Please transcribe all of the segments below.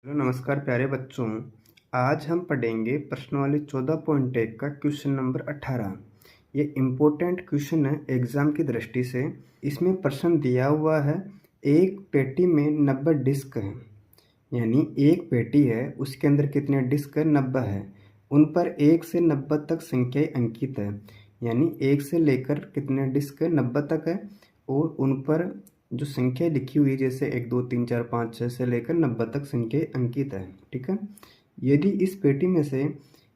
Hello नमस्कार प्यारे बच्चों। आज हम पढ़ेंगे प्रश्नावली 14.1 का क्वेश्चन नंबर 18। ये इम्पोर्टेंट क्वेश्चन है एग्ज़ाम की दृष्टि से। इसमें प्रश्न दिया हुआ है, एक पेटी में 90 डिस्क हैं, यानी एक पेटी है उसके अंदर कितने डिस्क है, 90 है। उन पर 1 से 90 तक संख्याएँ अंकित है, यानी 1 से लेकर कितने डिस्क है, 90 तक है। और उन पर जो संख्या लिखी हुई है, जैसे 1 2 3 4 5 6 से लेकर 90 तक संख्या अंकित है, ठीक है। यदि इस पेटी में से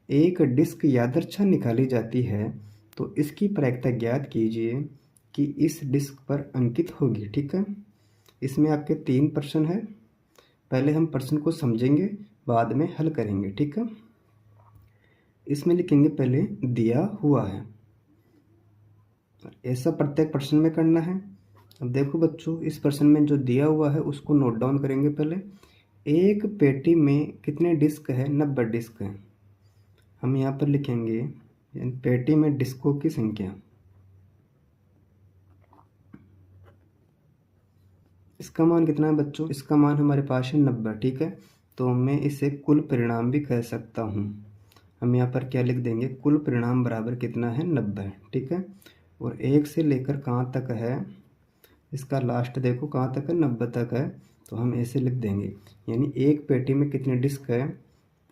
एक डिस्क यादृच्छा निकाली जाती है तो इसकी प्रायिकता ज्ञात कीजिए कि इस डिस्क पर अंकित होगी, ठीक है। इसमें आपके 3 प्रश्न है। पहले हम प्रश्न को समझेंगे, बाद में हल करेंगे, ठीक है। इसमें लिखेंगे पहले दिया हुआ है, ऐसा प्रत्येक प्रश्न में करना है। अब देखो बच्चों, इस प्रश्न में जो दिया हुआ है उसको नोट डाउन करेंगे। पहले एक पेटी में कितने डिस्क है, 90 डिस्क है। हम यहाँ पर लिखेंगे पेटी में डिस्कों की संख्या। इसका मान कितना है बच्चों, इसका मान हमारे पास है 90, ठीक है। तो मैं इसे कुल परिणाम भी कह सकता हूँ। हम यहाँ पर क्या लिख देंगे, कुल परिणाम बराबर कितना है, 90, ठीक है। और 1 से लेकर कहाँ तक है, इसका लास्ट देखो कहाँ तक है, 90 तक है। तो हम ऐसे लिख देंगे, यानी एक पेटी में कितने डिस्क है,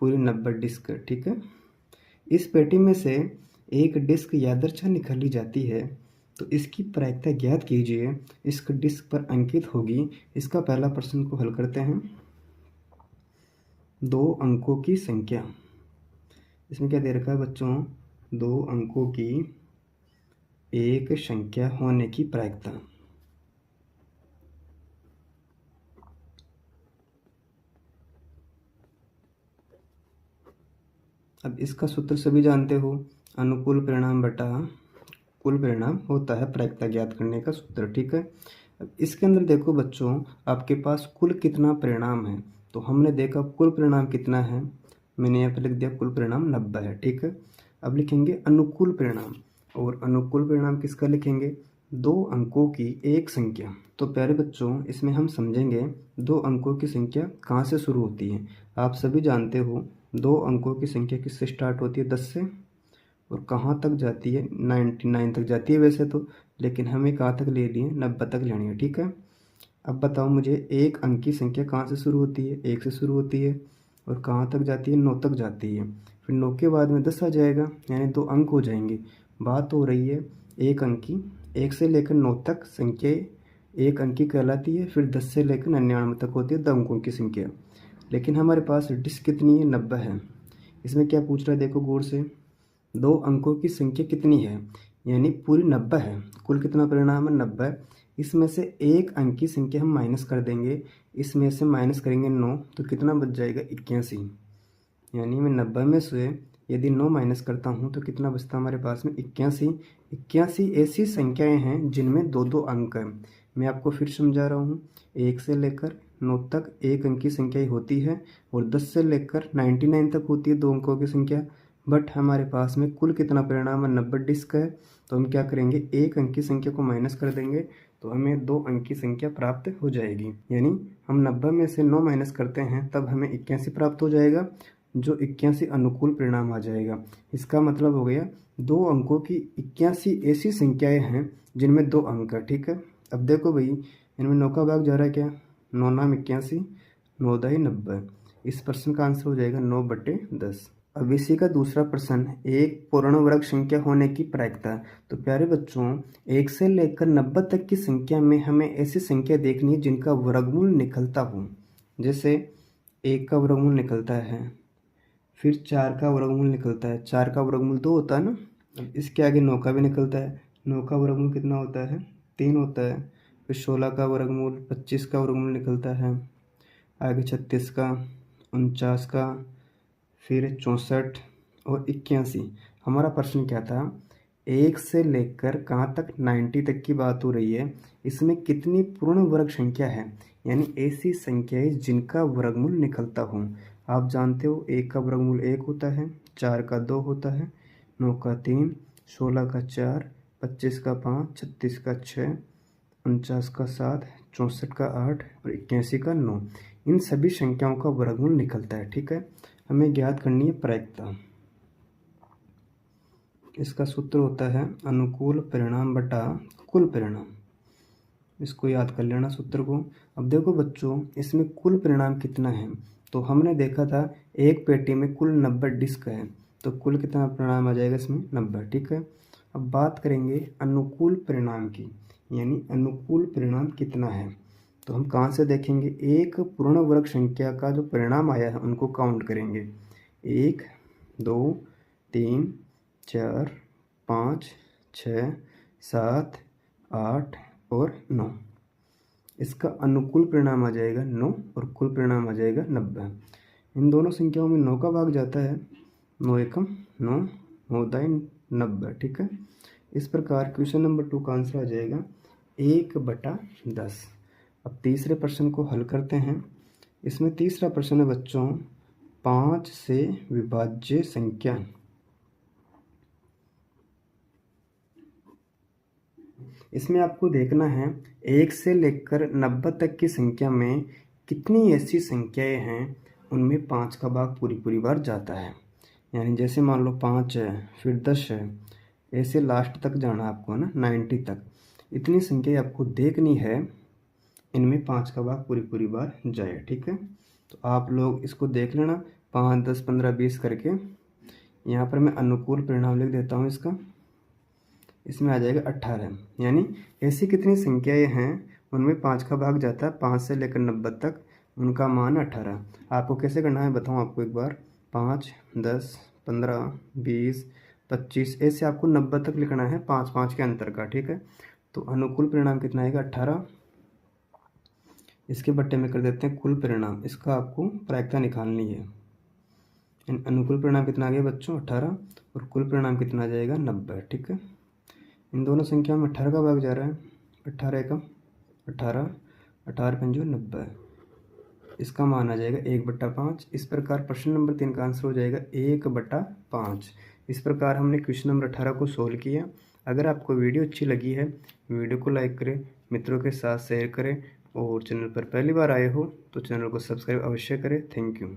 पूरी 90 डिस्क है, ठीक है। इस पेटी में से एक डिस्क यादृच्छा निकाली जाती है तो इसकी प्रायिकता ज्ञात कीजिए, इस डिस्क पर अंकित होगी। इसका पहला प्रश्न को हल करते हैं। 2 अंकों की संख्या, इसमें क्या दे रखा है बच्चों, 2 अंकों की एक संख्या होने की प्रायिकता। अब इसका सूत्र सभी जानते हो, अनुकूल परिणाम बटा कुल परिणाम होता है प्रायिकता ज्ञात करने का सूत्र, ठीक है। अब इसके अंदर देखो बच्चों, आपके पास कुल कितना परिणाम है, तो हमने देखा कुल परिणाम कितना है, मैंने यहाँ पर लिख दिया कुल परिणाम 90 है, ठीक है। अब लिखेंगे अनुकूल परिणाम, और अनुकूल परिणाम किसका लिखेंगे, 2 अंकों की एक संख्या। तो प्यारे बच्चों, इसमें हम समझेंगे 2 अंकों की संख्या कहाँ से शुरू होती है। आप सभी जानते हो 2 अंकों की संख्या किससे स्टार्ट होती है, 10 से, और कहाँ तक जाती है, 99 तक जाती है वैसे तो, लेकिन हमें कहाँ तक ले लिए, 90 तक लेनी है, ठीक है। अब बताओ मुझे, एक अंक की संख्या कहाँ से शुरू होती है, 1 से शुरू होती है, और कहाँ तक जाती है, 9 तक जाती है। फिर 9 के बाद में 10 आ जाएगा, यानी 2 अंक हो जाएंगे। बात हो रही है एक अंक की, 1 से लेकर 9 तक संख्या एक अंक की कहलाती है। फिर 10 से लेकर 99 तक होती है 2 अंकों की संख्या। लेकिन हमारे पास डिस्क कितनी है, 90 है। इसमें क्या पूछ रहा है, देखो गौर से, 2 अंकों की संख्या कितनी है, यानी पूरी 90 है। कुल कितना परिणाम है, 90। इसमें से एक अंक की संख्या हम माइनस कर देंगे, इसमें से माइनस करेंगे 9, तो कितना बच जाएगा, 81। यानी मैं 90 में से यदि 9 माइनस करता हूँ तो कितना बचता है हमारे पास में, 81। 81 ऐसी संख्याएं हैं जिनमें 2-2 अंक हैं। मैं आपको फिर समझा रहा हूँ, 1 से लेकर 9 तक एक अंक की संख्या होती है, और 10 से लेकर 99 तक होती है 2 अंकों की संख्या। बट हमारे पास में कुल कितना परिणाम है, 90 डिस्क है। तो हम क्या करेंगे, एक अंक की संख्या को माइनस कर देंगे तो हमें 2 अंक की संख्या प्राप्त हो जाएगी। यानी हम 90 में से 9 माइनस करते हैं तब हमें 81 प्राप्त हो जाएगा, जो 81 अनुकूल परिणाम आ जाएगा। इसका मतलब हो गया 2 अंकों की 81 ऐसी संख्याएं हैं जिनमें 2 अंक है, ठीक है। अब देखो भाई, इनमें 9 का भाग जा रहा है क्या, 9 नाम 81, 9 दाई 90। इस प्रश्न का आंसर हो जाएगा 9/10। अब इसी का दूसरा प्रश्न, एक पूर्ण वर्ग संख्या होने की प्रायिकता। तो प्यारे बच्चों, 1 से लेकर 90 तक की संख्या में हमें ऐसी संख्या देखनी है जिनका वर्गमूल निकलता हो। जैसे 1 का वर्गमूल निकलता है, फिर 4 का वर्गमूल निकलता है, 4 का वर्गमूल 2 होता है ना। अब इसके आगे 9 का भी निकलता है, 9 का वर्गमूल कितना होता है, 3 होता है। फिर 16 का वर्गमूल, 25 का वर्गमूल निकलता है, आगे 36 का, 49 का, फिर 64 और 81। हमारा प्रश्न क्या था, 1 से लेकर कहाँ तक, 90 तक की बात हो रही है। इसमें कितनी पूर्ण वर्ग संख्या है, यानी ऐसी संख्याएं जिनका वर्गमूल निकलता हो। आप जानते हो 1 का वर्गमूल 1 होता है, 4 का 2 होता है, 9 का 3, 16 का 4, 25 का 5, 36 का 6, 49 का 7, 64 का 8 और 81 का 9। इन सभी संख्याओं का वर्गमूल निकलता है। ठीक है, हमें ज्ञात करनी है प्रायिकता। इसका सूत्र होता है अनुकूल परिणाम बटा कुल परिणाम। इसको याद कर लेना सूत्र को। अब देखो बच्चों, इसमें कुल परिणाम कितना है, तो हमने देखा था एक पेटी में कुल 90 डिस्क है, तो कुल कितना परिणाम आ जाएगा इसमें 90। ठीक है, अब बात करेंगे अनुकूल परिणाम की, यानी अनुकूल परिणाम कितना है, तो हम कहाँ से देखेंगे, एक पूर्ण वर्ग संख्या का जो परिणाम आया है उनको काउंट करेंगे। 1 2 3 4 5 6 7 8 और 9। इसका अनुकूल परिणाम आ जाएगा 9 और कुल परिणाम आ जाएगा 90। इन दोनों संख्याओं में 9 का भाग जाता है, 9 एकम 9, 9 दाई 90। ठीक है, इस प्रकार क्वेश्चन नंबर 2 का आंसर आ जाएगा 1/10। अब तीसरे प्रश्न को हल करते हैं। इसमें तीसरा प्रश्न है बच्चों 5 से विभाज्य संख्या। इसमें आपको देखना है 1 से लेकर 90 तक की संख्या में कितनी ऐसी संख्याएं हैं उनमें 5 का भाग पूरी बार जाता है। यानी जैसे मान लो 5 है, फिर 10 है, ऐसे लास्ट तक जाना आपको है ना, 90 तक। इतनी संख्या आपको देखनी है, इनमें 5 का भाग पूरी बार जाए। ठीक है, तो आप लोग इसको देख लेना 5 10 15 20 करके। यहाँ पर मैं अनुकूल परिणाम लिख देता हूँ इसका। इसमें आ जाएगा 18। यानी ऐसी कितनी संख्याएं हैं उनमें 5 का भाग जाता है, 5 से लेकर 90 तक, उनका मान 18। आपको कैसे करना है बताऊँ आपको एक बार। 5 10 15 20 25 ऐसे आपको 90 तक लिखना है, 5 5 के अंतर का। ठीक है, तो अनुकूल परिणाम कितना आएगा 18। इसके बट्टे में कर देते हैं कुल परिणाम, इसका आपको प्रायिकता निकालनी है। अनुकूल परिणाम कितना आ गया बच्चों 18 और कुल परिणाम कितना आ जाएगा 90। ठीक है, इन दोनों संख्याओं में 18 का भाग जा रहा है, 18 एकम 18, 18 पंजो 90। इसका मान आ जाएगा 1/5। इस प्रकार प्रश्न नंबर 3 का आंसर हो जाएगा 1/5। इस प्रकार हमने क्वेश्चन नंबर 18 को सोल्व किया। अगर आपको वीडियो अच्छी लगी है, वीडियो को लाइक करें, मित्रों के साथ शेयर करें, और चैनल पर पहली बार आए हो तो चैनल को सब्सक्राइब अवश्य करें। Thank you.